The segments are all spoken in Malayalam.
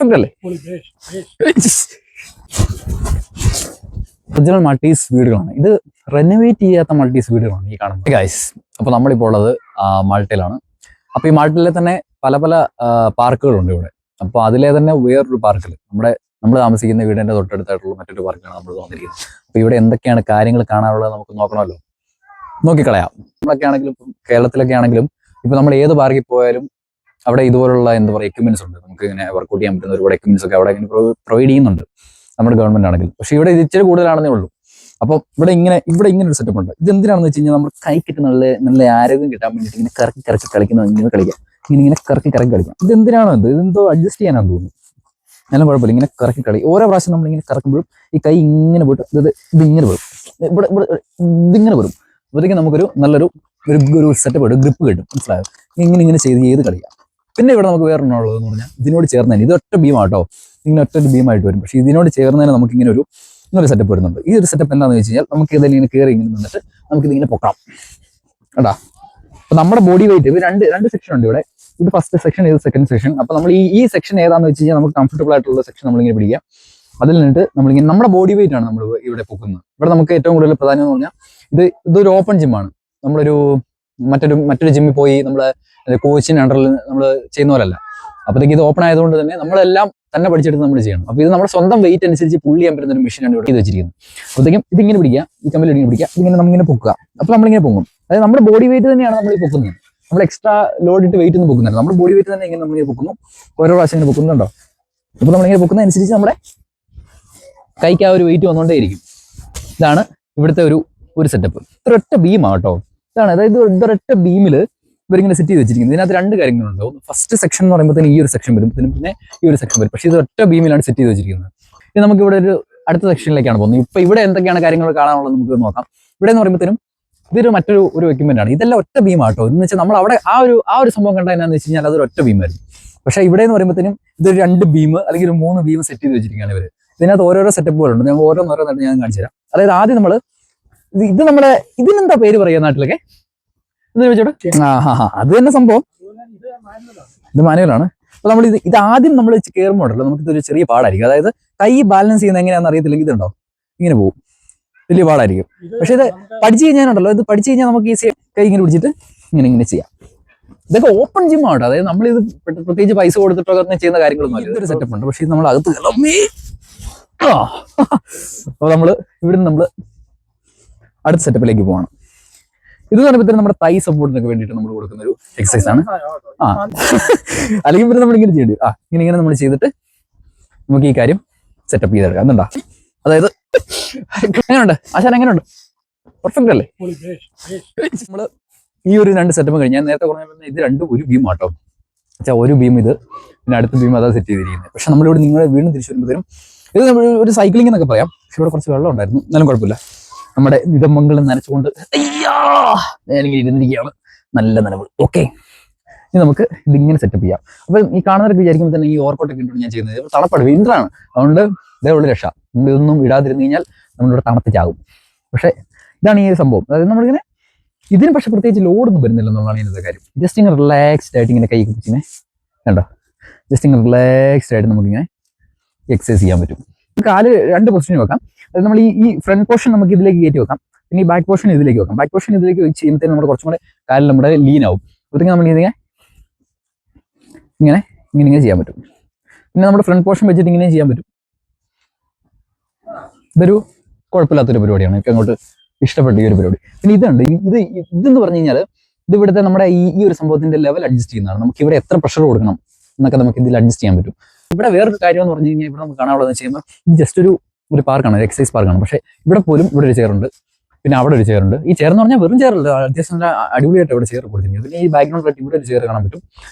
അല്ലേ ഒറിജിനൽ മൾട്ടീസ് വീടുകളാണ് ഇത്. റെനോവേറ്റ് ചെയ്യാത്ത മൾട്ടീസ് വീടുകളാണ് ഈ കാണുന്നത് ഗൈസ്. അപ്പോൾ നമ്മളിപ്പോൾ ഉള്ളത് മാൾട്ടയിലാണ്. അപ്പോൾ ഈ മാൾട്ടയിലെ തന്നെ പല പല പാർക്കുകളുണ്ട് ഇവിടെ. അപ്പോൾ അതിലെ തന്നെ വേറൊരു പാർക്കിൽ നമ്മൾ താമസിക്കുന്ന വീടിന്റെ തൊട്ടടുത്തായിട്ടുള്ള മറ്റൊരു പാർക്കാണ് നമ്മൾ വന്നിരിക്കുന്നത്. അപ്പോൾ ഇവിടെ എന്തൊക്കെയാണ് കാര്യങ്ങൾ കാണാനുള്ളത് നമുക്ക് നോക്കണമല്ലോ, നോക്കിക്കളയാം. നമ്മളൊക്കെ ആണെങ്കിലും കേരളത്തിലൊക്കെ ആണെങ്കിലും ഇപ്പൊ നമ്മൾ ഏത് പാർക്കിൽ പോയാലും അവിടെ ഇതുപോലുള്ള എന്താ പറയുക എക്യുപ്മെന്റ്സ് ഉണ്ട്. നമുക്ക് ഇങ്ങനെ വർക്ക്ഔട്ട് ചെയ്യാൻ പറ്റുന്ന ഒരുപാട് എക്യുപ്മെന്റ്സ് ഒക്കെ അവിടെ പ്രൊവൈഡ് ചെയ്യുന്നുണ്ട് നമ്മുടെ ഗവൺമെന്റ് ആണെങ്കിലും. പക്ഷെ ഇവിടെ ഇത് ഇച്ചിരി കൂടുതലാണെന്നേ ഉള്ളൂ. അപ്പോൾ ഇവിടെ ഇങ്ങനെ ഒരു സെറ്റപ്പ് ഉണ്ട്. ഇത് എന്തിനാണെന്ന് വെച്ച് കഴിഞ്ഞാൽ നമ്മൾ കൈക്കിട്ട് നല്ല ആരോഗ്യം കിട്ടാൻ വേണ്ടിയിട്ട് ഇങ്ങനെ കറക്കി കളിക്കുന്നത്, ഇങ്ങനെ കളിക്കാം, ഇങ്ങനെ കറക്കി കളിക്കാം. ഇത് എന്തിനാണോ ഇതെന്തോ അഡ്ജസ്റ്റ് ചെയ്യാനാണെന്ന് തോന്നുന്നു. എന്നാലും കുഴപ്പമില്ല, ഇങ്ങനെ കറക്കി കളി. ഓരോ പ്രാവശ്യം നമ്മളിങ്ങനെ കറക്കുമ്പോഴും ഈ കൈ ഇങ്ങനെ പോയിട്ട് ഇതിങ്ങനെ വരും, ഇതിങ്ങനെ വരും. അപ്പോഴത്തേക്കും നമുക്കൊരു നല്ലൊരു സെറ്റപ്പ് കിട്ടും, ഗ്രിപ്പ് കിട്ടും. മനസ്സിലായോ? ഇങ്ങനെ ചെയ്ത് കളിക്കാം. പിന്നെ ഇവിടെ നമുക്ക് വേറെ ഉള്ളതെന്ന് പറഞ്ഞാൽ ഇതിനോട് ചേർന്ന് തന്നെ ഇത് ഒറ്റ ബീമാട്ടോ, ഇങ്ങനെ ഒറ്റ ബീമായിട്ട് വരും. പക്ഷേ ഇതിനോട് ചേർന്ന് തന്നെ നമുക്ക് ഇങ്ങനെ ഒരു സെറ്റപ്പ് വരുന്നുണ്ട്. ഈ ഒരു സെറ്റപ്പ് എന്താണെന്ന് വെച്ച് കഴിഞ്ഞാൽ നമുക്ക് ഇതെല്ലാം ഇങ്ങനെ കയറി ഇങ്ങനെ നിന്നിട്ട് നമുക്കിതിങ്ങനെ പൊക്കാം കേട്ടാ. അപ്പൊ നമ്മുടെ ബോഡി വെയിറ്റ് ഇത് രണ്ട് സെക്ഷൻ ഉണ്ട് ഇവിടെ. ഇത് ഫസ്റ്റ് സെക്ഷൻ, ഇത് സെക്കൻഡ് സെക്ഷൻ. അപ്പൊ നമ്മൾ ഈ സെക്ഷൻ ഏതാണെന്ന് വെച്ച് കഴിഞ്ഞാൽ നമുക്ക് കംഫർട്ടബിൾ ആയിട്ടുള്ള സെക്ഷൻ നമ്മളിങ്ങനെ പിടിക്കാം. അതിൽ നിന്നിട്ട് നമ്മളിങ്ങനെ നമ്മുടെ ബോഡി വെയിറ്റ് ആണ് നമ്മൾ ഇവിടെ പൊക്കുന്നത്. ഇവിടെ നമുക്ക് ഏറ്റവും കൂടുതൽ പ്രധാനം എന്ന് പറഞ്ഞാൽ ഇതൊരു ഓപ്പൺ ജിമ്മാണ്. നമ്മളൊരു മറ്റൊരു ജിമ്മിൽ പോയി നമ്മള് കോച്ചിന്റെ അണ്ടറിൽ നമ്മൾ ചെയ്യുന്ന പോലല്ല. അപ്പോഴത്തേക്ക് ഇത് ഓപ്പൺ ആയതുകൊണ്ട് തന്നെ നമ്മളെല്ലാം തന്നെ പഠിച്ചെടുത്ത് നമ്മൾ ചെയ്യണം. അപ്പോൾ ഇത് നമ്മുടെ സ്വന്തം വെയിറ്റ് അനുസരിച്ച് പുള്ളി ചെയ്യാൻ പറ്റുന്ന ഒരു മെഷീനാണ് ഇവിടെ വെച്ചിരിക്കുന്നത്. അപ്പോഴത്തേക്കും ഇതിങ്ങനെ പിടിക്കുക, ഈ കമ്പിൽ ഇങ്ങനെ പിടിക്കുക, ഇതിങ്ങനെ നമ്മളിങ്ങനെ പൊക്കുക. അപ്പോൾ നമ്മളിങ്ങനെ പൊങ്ങും. അതായത് നമ്മുടെ ബോഡി വെയിറ്റ് തന്നെയാണ് നമ്മൾ ഈ പൊക്കുന്നത്. നമ്മൾ എക്സ്ട്രാ ലോഡ് ഇട്ട് വെയിറ്റ് ഒന്നും പൊക്കുന്നില്ല. നമ്മുടെ ബോഡി വെയിറ്റ് തന്നെ ഇങ്ങനെ നമ്മളിങ്ങനെ പൊക്കുന്നു. ഓരോ പ്രാവശ്യം ഇങ്ങനെ പൊക്കുന്നുണ്ടോ? അപ്പോൾ നമ്മളിങ്ങനെ പൊക്കുന്നതനുസരിച്ച് നമ്മുടെ കൈക്ക് ആ ഒരു വെയിറ്റ് വന്നുകൊണ്ടേയിരിക്കും. ഇതാണ് ഇവിടുത്തെ ഒരു സെറ്റപ്പ്. ഇതൊരൊറ്റ ബീമാണ് കേട്ടോ. ഇതാണ്, അതായത് ഇതൊരൊറ്റ ബീമിൽ ഇവരിങ്ങനെ സെറ്റ് ചെയ്ത് വെച്ചിരിക്കുന്നത്. ഇതിനകത്ത് രണ്ട് കാര്യങ്ങളുണ്ടാവും. ഫസ്റ്റ് സെക്ഷൻ എന്ന് പറയുമ്പോൾ ഈ ഒരു സെക്ഷൻ വരും, പിന്നെ ഈ ഒരു സെക്ഷൻ വരും. പക്ഷേ ഇത് ഒറ്റ ബീമിലാണ് സെറ്റ് ചെയ്ത് വെച്ചിരിക്കുന്നത്. ഇത് നമുക്ക് ഇവിടെ ഒരു അടുത്ത സെക്ഷനിലേക്കാണ് പോകുന്നത്. ഇപ്പൊ ഇവിടെ എന്തൊക്കെയാണ് കാര്യങ്ങൾ കാണാനുള്ളത് നമുക്ക് നോക്കാം. ഇവിടെ എന്ന് പറയുമ്പോഴത്തേനും ഇതൊരു മറ്റൊരു എക്യുപ്മെന്റ് ആണ്. ഇതെല്ലാം ഒറ്റ ബീമാട്ടോ. എന്ന് വെച്ചാൽ നമ്മൾ അവിടെ ആ ഒരു സംഭവം കണ്ടാൽ എന്താണെന്ന് വെച്ച് കഴിഞ്ഞാൽ അതൊരു ഒറ്റ ബീമായിരുന്നു. പക്ഷേ ഇവിടെ എന്ന് പറയുമ്പോഴത്തേനും ഇതൊരു 2 ബീം അല്ലെങ്കിൽ ഒരു 3 ബീം സെറ്റ് ചെയ്ത് വെച്ചിരിക്കുകയാണ് ഇവര്. ഇതിനകത്ത് ഓരോരോ സെറ്റപ്പുകളുണ്ട്. ഞാൻ ഓരോന്നായിട്ട് ഞാൻ കാണിച്ചു തരാം. അതായത് ആദ്യം നമ്മൾ ഇതിനെന്താ പേര് പറയുക നാട്ടിലൊക്കെ? അത് തന്നെ സംഭവം. ഇത് മാനുവലാണ്. അപ്പൊ നമ്മൾ ഇത് ആദ്യം നമ്മൾ കയറുമ്പോഴല്ലോ നമുക്ക് ഇതൊരു ചെറിയ പാടായിരിക്കും. അതായത് കൈ ബാലൻസ് ചെയ്യുന്നത് എങ്ങനെയാണെന്ന് അറിയത്തില്ലെങ്കിൽ ഇതുണ്ടോ ഇങ്ങനെ പോകും, വലിയ പാടായിരിക്കും. പക്ഷെ ഇത് പഠിച്ചു കഴിഞ്ഞാലുണ്ടല്ലോ, ഇത് പഠിച്ചു കഴിഞ്ഞാൽ നമുക്ക് ഈസി കൈ ഇങ്ങനെ പിടിച്ചിട്ട് ഇങ്ങനെ ചെയ്യാം. ഇതൊക്കെ ഓപ്പൺ ജിം ആട്ടോ. അതായത് നമ്മളിത് പ്രത്യേകിച്ച് പൈസ കൊടുത്തിട്ടൊക്കെ ചെയ്യുന്ന കാര്യങ്ങളൊന്നും ഇതൊരു സെറ്റപ്പ് ഉണ്ട്. പക്ഷെ ഇത് നമ്മൾ അകത്ത് അപ്പൊ ഇവിടുന്ന് നമ്മൾ അടുത്ത സെറ്റപ്പിലേക്ക് പോകണം. ഇത് പറയുമ്പോൾ നമ്മുടെ തൈ സപ്പോർട്ടിനൊക്കെ വേണ്ടിയിട്ട് നമ്മൾ കൊടുക്കുന്ന ഒരു എക്സസൈസ് ആണ്. അല്ലെങ്കിൽ പിന്നെ നമ്മൾ ഇങ്ങനെ ചെയ്യേണ്ടി വരും. ഇങ്ങനെ നമ്മൾ ചെയ്തിട്ട് നമുക്ക് ഈ കാര്യം സെറ്റപ്പ് ചെയ്തെടുക്കാം. എന്നുണ്ടാ, അതായത് എങ്ങനെയുണ്ട് ആശാൻ, എങ്ങനെയുണ്ട്? പെർഫെക്റ്റ് അല്ലേ? നമ്മള് ഈ ഒരു 2 സെറ്റപ്പ് കഴിഞ്ഞ് ഞാൻ നേരത്തെ പറഞ്ഞ ഇത് രണ്ടും ഒരു ബീം ആട്ടോ. ഒരു ബീം ഇത്, പിന്നെ അടുത്ത ബീം അതാ സെറ്റ് ചെയ്തിരിക്കുന്നത്. പക്ഷെ നമ്മളിവിടെ നിങ്ങളെ വീണ്ടും തിരിച്ചു വരുമ്പോഴത്തേനും ഇത് നമ്മൾ ഒരു സൈക്ലിംഗ് എന്നൊക്കെ പറയാം. പക്ഷെ ഇവിടെ കുറച്ച് വെള്ളം ഉണ്ടായിരുന്നു, എന്നാലും കുഴപ്പമില്ല. നമ്മുടെ നിതമംഗളം നനച്ചുകൊണ്ട് ഞാനിങ്ങനെ ഇരുന്നിരിക്കുകയാണ്. നല്ല നനവ്. ഓക്കെ, ഇനി നമുക്ക് ഇതിങ്ങനെ സെറ്റപ്പ് ചെയ്യാം. അപ്പം ഈ കാണുന്നവരൊക്കെ വിചാരിക്കുമ്പോൾ തന്നെ ഈ ഓവർക്കോട്ടൊക്കെ ഇട്ടുകൊണ്ട് ഞാൻ ചെയ്യുന്നത് തണുപ്പാണ്, വിൻ്ററാണ്. അതുകൊണ്ട് ഇതേയുള്ള രക്ഷ. നമ്മളിതൊന്നും ഇടാതിരുന്ന് കഴിഞ്ഞാൽ നമ്മളിവിടെ തണുത്ത് ചാകും. പക്ഷേ ഇതാണ് ഈ സംഭവം. അതായത് നമ്മളിങ്ങനെ ഇതിന് പക്ഷെ പ്രത്യേകിച്ച് ലോഡൊന്നും വരുന്നില്ല എന്നുള്ളതാണ് ഇതിൻ്റെ കാര്യം. ജസ്റ്റ് ഇങ്ങനെ റിലാക്സ്ഡ് ആയിട്ട് ഇങ്ങനെ കൈ കുപ്പിച്ചിങ്ങനെ കണ്ടോ, ജസ്റ്റ് ഇങ്ങനെ റിലാക്സ്ഡ് ആയിട്ട് നമുക്കിങ്ങനെ എക്സസൈസ് ചെയ്യാൻ പറ്റും. കാല് 2 പൊസിഷനിൽ വെക്കാം. അതായത് നമ്മൾ ഈ ഫ്രണ്ട് പോർഷൻ നമുക്ക് ഇതിലേക്ക് കയറ്റി വെക്കാം, പിന്നെ ഈ ബാക്ക് പോർഷൻ ഇതിലേക്ക് വെക്കാം. ബാക്ക് പോർഷൻ ഇതിലേക്ക് വെച്ച് ചെയ്യുമ്പോഴത്തേക്കും നമ്മൾ കുറച്ചും കൂടെ കാലിൽ നമ്മുടെ ലീൻ ആവും. അപ്പോഴത്തേക്കും നമ്മൾ ഇങ്ങനെ ചെയ്യാൻ പറ്റും. പിന്നെ നമ്മുടെ ഫ്രണ്ട് പോർഷൻ വെച്ചിട്ട് ഇങ്ങനെ ചെയ്യാൻ പറ്റും. ഇതൊരു കുഴപ്പമില്ലാത്തൊരു പരിപാടിയാണ്. എനിക്ക് അങ്ങോട്ട് ഇഷ്ടപ്പെട്ട ഈ ഒരു പരിപാടി. പിന്നെ ഇതെന്ന് പറഞ്ഞു കഴിഞ്ഞാൽ ഇത് ഇവിടുത്തെ നമ്മുടെ ഈ ഒരു സംഭവത്തിന്റെ ലെവൽ അഡ്ജസ്റ്റ് ചെയ്യുന്നതാണ്. നമുക്ക് ഇവിടെ എത്ര പ്രഷർ കൊടുക്കണം എന്നൊക്കെ നമുക്ക് ഇതിൽ അഡ്ജസ്റ്റ് ചെയ്യാൻ പറ്റും. ഇവിടെ വേറൊരു കാര്യം എന്ന് പറഞ്ഞു കഴിഞ്ഞാൽ ഇവിടെ നമുക്ക് കാണാനുള്ളതെന്ന് വെച്ച് കഴിയുമ്പോൾ ഇത് ജസ്റ്റ് ഒരു പാർക്കാണ്, ഒരു എക്സസൈസ് പാർക്കാണ്. പക്ഷേ ഇവിടെ പോലും ഇവിടെ ഒരു ചെയറുണ്ട്, പിന്നെ അവിടെ ഒരു ചെയറുണ്ട്. ഈ ചെയർ എന്ന് പറഞ്ഞാൽ വെറും ചെയറല്ല, അത്യാവശ്യം നല്ല അടിപൊളിയായിട്ട് ഇവിടെ ചെയർ കൊടുത്തിരിക്കുന്നത്. പിന്നെ ഈ ബാക്ക്ഗ്രൗണ്ടിലായിട്ട് ഇവിടെ ഒരു ചെയർ കാണാൻ പറ്റും,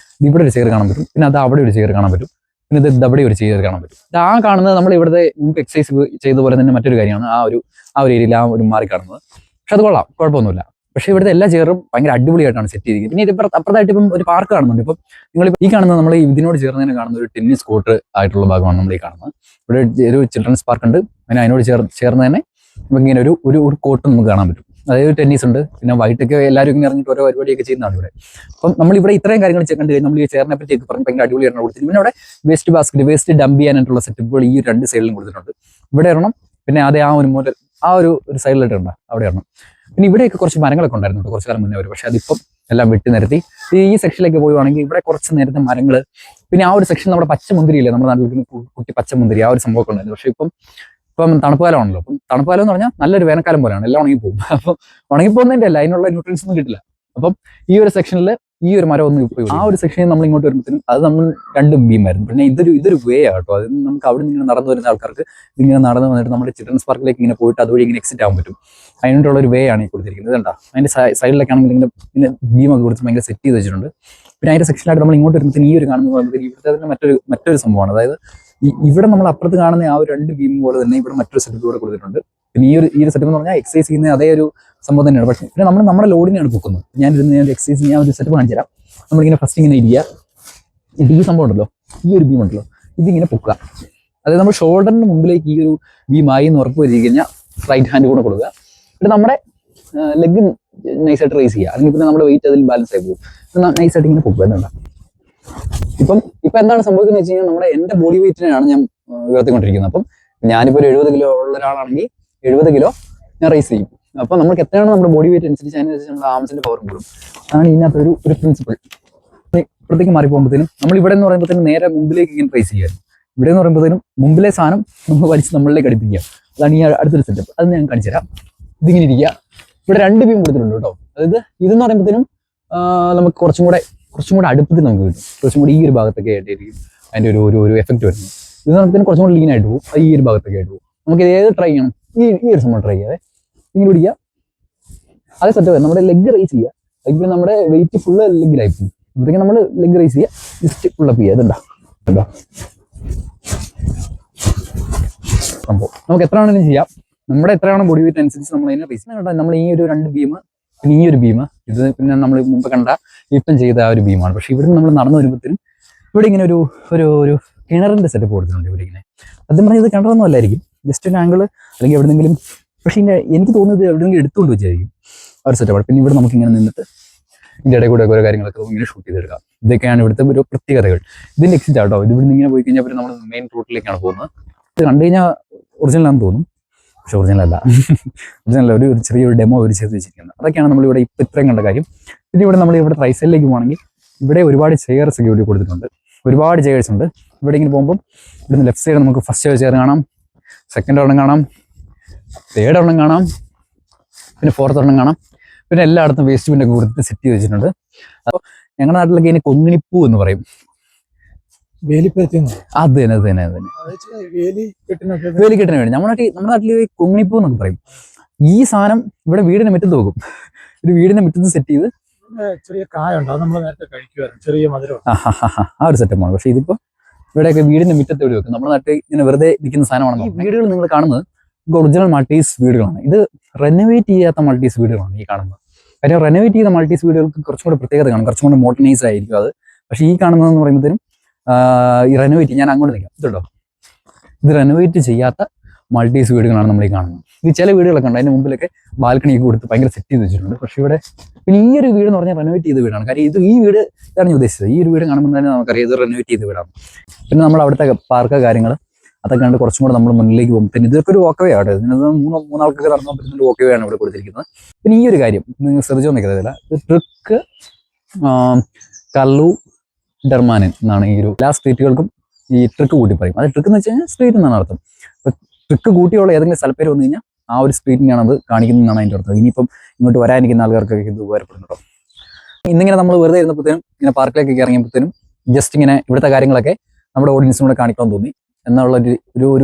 ഇവിടെ ഒരു ചെയർ കാണാൻ പറ്റും, പിന്നെ അത് അവിടെ ഒരു ചെയർ കാണാൻ പറ്റും, പിന്നെ ഇത് അവിടെ ഒരു ചെയർ കാണാൻ പറ്റും. ഇത് കാണുന്നത് നമ്മൾ ഇവിടുത്തെ മുമ്പ് എക്സസൈസ് ചെയ്ത പോലെ തന്നെ മറ്റൊരു കാര്യമാണ് ആ ഒരു ഏരിയയിൽ മാറി കാണുന്നത്. പക്ഷെ അത് കൊള്ളാം, കുഴപ്പമൊന്നുമില്ല. പക്ഷേ ഇവിടുത്തെ എല്ലാ ചെയറും ഭയങ്കര അടിപൊളിയായിട്ടാണ് സെറ്റ് ചെയ്തിരിക്കുന്നത്. പിന്നെ ഇത് അപ്പുറത്തായിട്ട് ഇപ്പം ഒരു പാർക്ക് കാണുന്നുണ്ട്. ഇപ്പം നിങ്ങൾ ഈ കാണുന്നത് നമ്മൾ ഇതിനോട് ചേർന്ന് കാണുന്ന ഒരു ടെന്നീസ് കോർട്ട് ആയിട്ടുള്ള ഭാഗമാണ് നമ്മൾ ഈ കാണുന്നത്. ഇവിടെ ഒരു ചിൽഡ്രൻസ് പാർക്ക് ഉണ്ട്, പിന്നെ അതിനോട് ചേർന്ന് തന്നെ നമുക്ക് ഇങ്ങനെ ഒരു കോർട്ട് നമുക്ക് കാണാൻ പറ്റും. അതായത് ടെന്നീസ് ഉണ്ട്, പിന്നെ വൈകിട്ടൊക്കെ എല്ലാവരും ഇങ്ങനെ ഇറങ്ങിയിട്ട് ഓരോ പരിപാടിയൊക്കെ ചെയ്യുന്നതാണ് ഇവിടെ. അപ്പം നമ്മളിവിടെ ഇത്രയും കാര്യങ്ങൾ കണ്ടു കഴിഞ്ഞാൽ നമ്മൾ ഈ ചെയറിനെ പറ്റിയൊക്കെ പറഞ്ഞ് ഭയങ്കര അടിപൊളിയാണ് കൊടുത്തിട്ടുണ്ട്. പിന്നെ അവിടെ വേസ്റ്റ് ബാസ്ക്കറ്റ്, വേസ്റ്റ് ഡംപ് ചെയ്യാനായിട്ടുള്ള സെറ്റപ്പുകൾ ഈ രണ്ട് സൈഡിലും കൊടുത്തിട്ടുണ്ട്. ഇവിടെ ഇറങ്ങണം, പിന്നെ അതേ ആ ഒരു മൂല ആ ഒരു സൈഡിലായിട്ട് ഉണ്ട്, അവിടെ ഇറങ്ങണം. പിന്നെ ഇവിടെയൊക്കെ കുറച്ച് മരങ്ങളൊക്കെ ഉണ്ടായിരുന്നു കേട്ടോ, കുറച്ച് കാലം മുന്നേ വരും. പക്ഷെ അതിപ്പം എല്ലാം വെട്ടി നിരത്തി ഈ സെക്ഷനിലേക്ക് പോവുകയാണെങ്കിൽ ഇവിടെ കുറച്ച് നേരത്തെ മരങ്ങൾ, പിന്നെ ആ ഒരു സെക്ഷൻ നമ്മുടെ പച്ചമുന്തിരിയില്ലേ, നമ്മുടെ നാട്ടിൽ കുട്ടി പച്ചമുന്തിരി, ആ ഒരു സംഭവമൊക്കെ ഉണ്ടായിരുന്നു. പക്ഷെ ഇപ്പം തണുപ്പ് കാലമാണല്ലോ. അപ്പം തണുപ്പ് കാലം എന്ന് പറഞ്ഞാൽ നല്ലൊരു വേനൽക്കാലം പോലെയാണ്, എല്ലാം ഉണങ്ങിപ്പോകും. അപ്പം ഉണങ്ങിപ്പോകുന്നതിൻ്റെ അല്ല, അതിനുള്ള ന്യൂട്രിയൻസ് ഒന്നും കിട്ടില്ല. അപ്പം ഈ ഒരു സെക്ഷനിൽ ഈ ഒരു മരം ഒന്നും ഇപ്പോൾ ആ ഒരു സെക്ഷനിൽ നമ്മൾ ഇങ്ങോട്ട് വരുമ്പോഴത്തേനും അത് നമ്മൾ രണ്ടും ബീമായിരുന്നു. പിന്നെ ഇതൊരു വേ ആട്ടോ, അത് നമുക്ക് അവിടെ നിന്ന് ഇങ്ങനെ നടന്നു വരുന്ന ആൾക്കാർക്ക് ഇതിങ്ങനെ നടന്നു വന്നിട്ട് നമ്മുടെ ചിൽഡ്രൻസ് പാർക്കിലേക്ക് ഇങ്ങനെ പോയിട്ട് അതുവഴി ഇങ്ങനെ എക്സിറ്റ് ആകാൻ പറ്റും. അതിനുള്ള ഒരു വേ ആണ് ഈ കൊടുത്തിരിക്കുന്നത്. ഇതുണ്ടാ, അതിൻ്റെ സൈഡിലൊക്കെ ആണെങ്കിൽ ഇങ്ങനെ ബീമൊക്കെ കൊടുത്ത് ഭയങ്കര സെറ്റ് ചെയ്ത് വെച്ചിട്ടുണ്ട്. പിന്നെ അതിൻ്റെ സെക്ഷനായിട്ട് നമ്മൾ ഇങ്ങോട്ട് വരുമ്പോഴത്തേന് ഈ ഒരു കാണുന്ന പറയുമ്പോഴത്തേക്ക് ഇവിടുത്തെ തന്നെ മറ്റൊരു സംഭവമാണ്. അതായത് ഇവിടെ നമ്മൾ അപ്പുറത്ത് കാണുന്ന ആ ഒരു രണ്ട് ബീം പോലെ തന്നെ ഇവിടെ മറ്റൊരു സെറ്റപ്പ് കൂടെ കൊടുത്തിട്ടുണ്ട്. പിന്നെ ഈ ഒരു സെറ്റപ്പ് എന്ന് പറഞ്ഞാൽ എക്സസൈസ് ചെയ്യുന്ന അതേ ഒരു സംഭവം തന്നെയാണ്. പക്ഷേ പിന്നെ നമ്മുടെ ലോഡിനെയാണ് പൊക്കുന്നത്. ഞാൻ എക്സസൈസ് ഞാൻ ഒരു സെറ്റപ്പ് കാണിച്ചു തരാം. നമ്മളിങ്ങനെ ഫസ്റ്റ് ഇങ്ങനെ ഇരിക്കുക, ഈ സംഭവം ഉണ്ടല്ലോ, ഈ ഒരു ബീം ഉണ്ടല്ലോ, ഇതിങ്ങനെ പൊക്കുക. അതായത് നമ്മൾ ഷോൾഡറിന് മുമ്പിലേക്ക് ഈ ഒരു ബീമായി എന്ന് ഉറപ്പ് വരുത്തി കഴിഞ്ഞാൽ റൈറ്റ് ഹാൻഡ് കൂടെ കൊടുക്കുക. എന്നിട്ട് നമ്മുടെ ലെഗ് നൈസായിട്ട് റേസ് ചെയ്യുക, അല്ലെങ്കിൽ പിന്നെ നമ്മുടെ വെയിറ്റ് അതിൽ ബാലൻസ് ആയി പോകും. നൈസായിട്ട് ഇങ്ങനെ പൊക്കുക. എന്താണ് ഇപ്പം എന്താണ് സംഭവിക്കുന്നത് വെച്ച് കഴിഞ്ഞാൽ എൻ്റെ ബോഡി വെയിറ്റിനാണ് ഞാൻ ഉയർത്തിക്കൊണ്ടിരിക്കുന്നത്. അപ്പം ഞാനിപ്പോൾ ഒരു 70 കിലോ ഉള്ള ഒരാളാണെങ്കിൽ 70 കിലോ ഞാൻ റേസ് ചെയ്യും. അപ്പം നമുക്ക് എത്രയാണ് നമ്മുടെ ബോഡി വെയിറ്റ് അനുസരിച്ച് അതിനനുസരിച്ച് നമ്മുടെ ആംസിൻ്റെ പവർ കൂടും. അതാണ് ഇതിനകത്തൊരു പ്രിൻസിപ്പിൾ. ഇപ്പുറത്തേക്ക് മാറിപ്പോകുമ്പോഴത്തേനും നമ്മൾ ഇവിടെ എന്ന് പറയുമ്പോഴത്തേനും നേരെ മുമ്പിലേക്ക് ഇങ്ങനെ റേസ് ചെയ്യുക. ഇവിടെ എന്ന് പറയുമ്പോഴത്തേനും മുമ്പിലെ സാധനം നമ്മൾ വലിച്ച് നമ്മളിലേക്ക് അടുപ്പിക്കുക. അതാണ് ഈ അടുത്തൊരു സെറ്റപ്പ്. അത് ഞാൻ കാണിച്ചു തരാം. ഇതിങ്ങനെ ഇരിക്കുക. ഇവിടെ രണ്ട് ബീം കൊടുത്തിട്ടുണ്ട് കേട്ടോ. അതായത് ഇതെന്ന് പറയുമ്പോഴത്തേനും നമുക്ക് കുറച്ചും കൂടെ അടുപ്പത്തിൽ നമുക്ക് കിട്ടും. കുറച്ചും കൂടി ഈ ഒരു ഭാഗത്തൊക്കെ ആയിട്ടായിരിക്കും അതിൻ്റെ ഒരു എഫക്റ്റ് വരുന്നത്. ഇത് നമുക്ക് കുറച്ചും കൂടി ലീനായിട്ട് പോകും. ഈ ഒരു ഭാഗത്തൊക്കെ ആയിട്ട് പോകും. നമുക്ക് ഏത് ട്രൈ ചെയ്യണം, ഈ ഒരു സംഭവം ട്രൈ ചെയ്യാതെ ഇങ്ങനെ പിടിക്കുക. അതേ സെറ്റപ്പ് നമ്മുടെ ലെഗ് റേസ് ചെയ്യുക. അതിപ്പോൾ നമ്മുടെ വെയിറ്റ് ഫുള്ള് ലെഗിലായി പോകും. ഇവിടേക്ക് നമ്മൾ ലെഗ് റേസ് ചെയ്യുക, ജസ്റ്റ് ഫുള്ളപ്പ് ചെയ്യുക. ഇതുണ്ടോ സംഭവം. നമുക്ക് എത്ര വേണമെങ്കിലും ചെയ്യാം. നമ്മുടെ എത്രയാണ് ബോഡി വെയിറ്റ് അനുസരിച്ച് നമ്മൾ അതിനെ റേസ് ചെയ്യാം. നമ്മൾ ഈ ഒരു രണ്ട് ബീം, പിന്നെ ഈ ഒരു ബീം, ഇത് പിന്നെ നമ്മൾ മുമ്പ് കണ്ട ഇപ്പം ചെയ്ത ആ ഒരു ബീമാണ്. പക്ഷേ ഇവിടെ നമ്മൾ നടന്നു വരുമ്പോഴത്തേനും ഇവിടെ ഇങ്ങനെ ഒരു കിണറിൻ്റെ സെറ്റപ്പ് കൊടുത്തിട്ടുണ്ട്. ഇവിടെ ഇങ്ങനെ അതും പറഞ്ഞാൽ ഇത് കിണറൊന്നും അല്ലായിരിക്കും, ജസ്റ്റ് ഒരു ആംഗിൾ അല്ലെങ്കിൽ എവിടെന്നെങ്കിലും. പക്ഷേ എനിക്ക് തോന്നുന്നത് എവിടെയെങ്കിലും എടുത്തുകൊണ്ട് വെച്ചായിരിക്കും ആ ഒരു സെറ്റപ്പാണ്. പിന്നെ ഇവിടെ നമുക്ക് ഇങ്ങനെ നിന്നിട്ട് ഇതിൻ്റെ ഇടയിൽ കൂടെ ഓരോ കാര്യങ്ങളൊക്കെ ഇങ്ങനെ ഷൂട്ട് ചെയ്തെടുക്കാം. ഇതൊക്കെയാണ് ഇവിടുത്തെ ഒരു പ്രത്യേകതകൾ. ഇതിൻ്റെ എക്സിറ്റ് ആട്ടോ. ഇത് ഇവിടുന്ന് ഇങ്ങനെ പോയി കഴിഞ്ഞാൽ പിന്നെ നമ്മൾ മെയിൻ റൂട്ടിലേക്കാണ് പോകുന്നത്. ഇത് കണ്ടു കഴിഞ്ഞാൽ ഒറിജിനലാണെന്ന് തോന്നും, പക്ഷെ ഒറിജിനലല്ല. ഒരു ചെറിയൊരു ഡെമോ ചെയ്ത് വെച്ചിരിക്കുന്നത്. അതൊക്കെയാണ് നമ്മളിവിടെ ഇപ്പം ഇത്രയും കണ്ട കാര്യം. പിന്നെ ഇവിടെ നമ്മൾ ഇവിടെ റൈറ്റ് സൈഡിലേക്ക് പോകുകയാണെങ്കിൽ ഇവിടെ ഒരുപാട് ചെയർസ് ഒക്കെ ഇവിടെ കൊടുത്തിട്ടുണ്ട്. ഒരുപാട് ചെയർസ് ഉണ്ട്. ഇവിടെ ഇങ്ങനെ പോകുമ്പം ഇവിടുന്ന് ലെഫ്റ്റ് സൈഡ് നമുക്ക് ഫസ്റ്റ് ചെയർ കാണാം, സെക്കൻഡ് ഒരെണ്ണം കാണാം, തേർഡ് ഒരെണ്ണം കാണാം, പിന്നെ ഫോർത്ത് ഒരെണ്ണം കാണാം. പിന്നെ എല്ലായിടത്തും വേസ്റ്റ് ബിന്നൊക്കെ കൊടുത്ത് സെറ്റ് ചെയ്ത് വെച്ചിട്ടുണ്ട്. അപ്പോൾ ഞങ്ങളുടെ നാട്ടിലൊക്കെ ഇതിന് കൊങ്ങിണിപ്പൂ എന്ന് പറയും. അത് തന്നെ വേലിക്കെട്ടിന് വേണ്ടി നമ്മുടെ നാട്ടിൽ കൊങ്ങിണിപ്പൂ എന്നൊക്കെ പറയും. ഈ സാധനം ഇവിടെ വീടിന്റെ മുറ്റത്ത് വെക്കും. ഒരു വീടിന്റെ മുറ്റത്ത് സെറ്റ് ചെയ്ത് ചെറിയ കായുണ്ട്, അത് നമ്മൾ നേരത്തെ കഴിക്കുമായിരുന്നു, ചെറിയ മധുരം. ആ ഒരു സെറ്റപ്പാണ്. പക്ഷെ ഇതിപ്പോ ഇവിടെയൊക്കെ വീടിന്റെ മുറ്റത്ത് എവിടെ വെക്കും. നമ്മുടെ നാട്ടിൽ ഇങ്ങനെ വെറുതെ നിൽക്കുന്ന സാധനമാണ്. ഈ വീടുകൾ നിങ്ങൾ കാണുന്നത് ഒറിജിനൽ മൾട്ടീസ് വീടുകളാണ്. ഇത് റെനോവേറ്റ് ചെയ്യാത്ത മൾട്ടീസ് വീടുകളാണ് ഈ കാണുന്നത്. കാര്യം റെനോവേറ്റ് ചെയ്ത മൾട്ടീസ് വീടുകൾക്ക് കുറച്ചും കൂടെ പ്രത്യേകത കാണും, കുറച്ചും കൂടെ മോഡേണൈസ് ആയിരിക്കും അത്. പക്ഷേ ഈ കാണുന്നതെന്ന് പറയുമ്പോഴത്തേനും ഈ റെനോവേറ്റ്, ഞാൻ അങ്ങോട്ട് നിൽക്കാം, ഇതുണ്ടോ, ഇത് റെനോവേറ്റ് ചെയ്യാത്ത മൾട്ടീസ് വീടുകളാണ് നമ്മൾ ഈ കാണുന്നത്. ഇത് ചില വീടുകളൊക്കെ ഉണ്ട്, അതിൻ്റെ മുമ്പിലൊക്കെ ബാൽക്കണിയൊക്കെ കൊടുത്ത് ഭയങ്കര സെറ്റ് ചെയ്ത് വെച്ചിട്ടുണ്ട്. പക്ഷേ ഇവിടെ പിന്നെ ഈ ഒരു വീട് എന്ന് പറഞ്ഞാൽ റെനോവേറ്റ് ചെയ്ത വീടാണ്. കാര്യം ഈ വീട് ഇതാണ് ഞാൻ ഉദ്ദേശിച്ചത്. ഈ ഒരു വീട് കാണുമ്പോൾ തന്നെ നമുക്കറിയാം ഇത് റെനോവേറ്റ് ചെയ്ത വീടാണ്. പിന്നെ നമ്മൾ അവിടുത്തെ പാർക്ക് കാര്യങ്ങൾ അതൊക്കെ കണ്ട് കുറച്ചും കൂടെ നമ്മൾ മുന്നിലേക്ക് പോകും. പിന്നെ ഇതൊക്കെ ഒരു വോക്കവേ ആട്ടോ. ഇതിനകത്ത് മൂന്നാൾക്കൊക്കെ നടക്കാൻ പറ്റുന്ന വോക്കവേ ആണ് ഇവിടെ കൊടുത്തിരിക്കുന്നത്. പിന്നെ ഈ ഒരു കാര്യം നിങ്ങൾ ശ്രദ്ധിച്ചോ നിൽക്കത്തില്ല, ഇത് ട്രിക്ക് കല്ലു ഡെർമാനൻ എന്നാണ് ഈ ഒരു എല്ലാ സ്ട്രീറ്റുകൾക്കും ഈ ട്രിക്ക് കൂട്ടി പറയും. അത് ട്രിക്ക് എന്ന് വെച്ച് കഴിഞ്ഞാൽ സ്ട്രീറ്റ് എന്നാണ് അർത്ഥം. അപ്പോൾ ട്രിക്ക് കൂട്ടിയുള്ള ഏതെങ്കിലും സ്ഥലപ്പേര് വന്നു കഴിഞ്ഞാൽ ആ ഒരു സ്ട്രീറ്റിനെയാണ് അത് കാണിക്കുന്നതെന്നാണ് അതിൻ്റെ അർത്ഥം. ഇനിയിപ്പം ഇങ്ങോട്ട് വരാനിരിക്കുന്ന ആൾക്കാർക്കൊക്കെ ഇത് ഉപകാരപ്പെടുന്നുണ്ടോ. ഇന്നിങ്ങനെ നമ്മൾ വെറുതെ ഇരുന്നപ്പോഴത്തേനും ഇങ്ങനെ പാർക്കിലേക്കൊക്കെ ഇറങ്ങിയപ്പോഴത്തേനും ജസ്റ്റ് ഇങ്ങനെ ഇവിടുത്തെ കാര്യങ്ങളൊക്കെ നമ്മുടെ ഓഡിയൻസിനും കൂടെ കാണിക്കണം തോന്നി എന്നുള്ള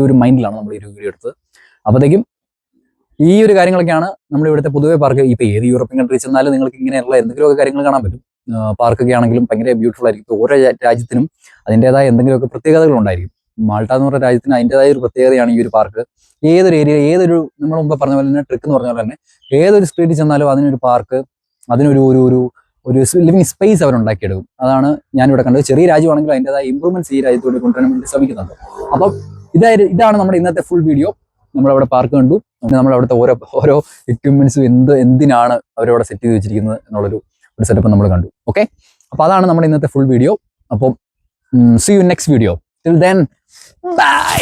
ഒരു മൈൻഡിലാണ് നമ്മൾ ഈ ഒരു വീഡിയോ എടുത്തത്. അപ്പോഴത്തേക്കും ഈ ഒരു കാര്യങ്ങളൊക്കെയാണ് നമ്മൾ ഇവിടുത്തെ പൊതുവെ പാർക്ക്. ഇപ്പോൾ ഏത് യൂറോപ്യൻ കൺട്രി ചെന്നാലും നിങ്ങൾക്ക് ഇങ്ങനെയുള്ള എന്തെങ്കിലുമൊക്കെ കാര്യങ്ങൾ കാണാൻ പറ്റും. പാർക്കൊക്കെ ആണെങ്കിലും ഭയങ്കര ബ്യൂട്ടിഫുൾ ആയിരിക്കും. ഇപ്പോൾ ഓരോ രാജ്യത്തിനും അതിൻ്റെതായ എന്തെങ്കിലുമൊക്കെ പ്രത്യേകതകളുണ്ടായിരിക്കും. മാൾട്ട എന്ന് പറഞ്ഞ രാജ്യത്തിന് അതിൻ്റെതായ ഒരു പ്രത്യേകതയാണ് ഈ ഒരു പാർക്ക്. ഏതൊരു ഏരിയ, നമ്മൾ മുമ്പ് പറഞ്ഞ പോലെ തന്നെ ട്രിക്ക് എന്ന് പറഞ്ഞ പോലെ തന്നെ ഏതൊരു സ്ട്രീറ്റിൽ ചെന്നാലും അതിനൊരു പാർക്ക്, അതിനൊരു ഒരു ലിവിങ് സ്പേസ് അവരുണ്ടാക്കിയെടുക്കും. അതാണ് ഞാനിവിടെ കണ്ടത്. ചെറിയ രാജ്യമാണെങ്കിൽ അതിൻ്റെതായ ഇമ്പ്രൂവ്മെന്റ്സ് ഈ രാജ്യത്തോട് കൊണ്ടുവരാൻ വേണ്ടി ശ്രമിക്കുന്നുണ്ട്. അപ്പം ഇതാണ് നമ്മുടെ ഇന്നത്തെ ഫുൾ വീഡിയോ. നമ്മളവിടെ പാർക്ക് കണ്ടു. നമ്മളവിടുത്തെ ഓരോ എക്യുപ്മെന്റ്സും എന്തിനാണ് അവരവിടെ സെറ്റ് ചെയ്ത് വെച്ചിരിക്കുന്നത് എന്നുള്ളൊരു സെറ്റപ്പ് നമ്മൾ കണ്ടു. ഓക്കെ, അപ്പോൾ അതാണ് നമ്മുടെ ഇന്നത്തെ ഫുൾ വീഡിയോ. അപ്പം see you next video. Till then by.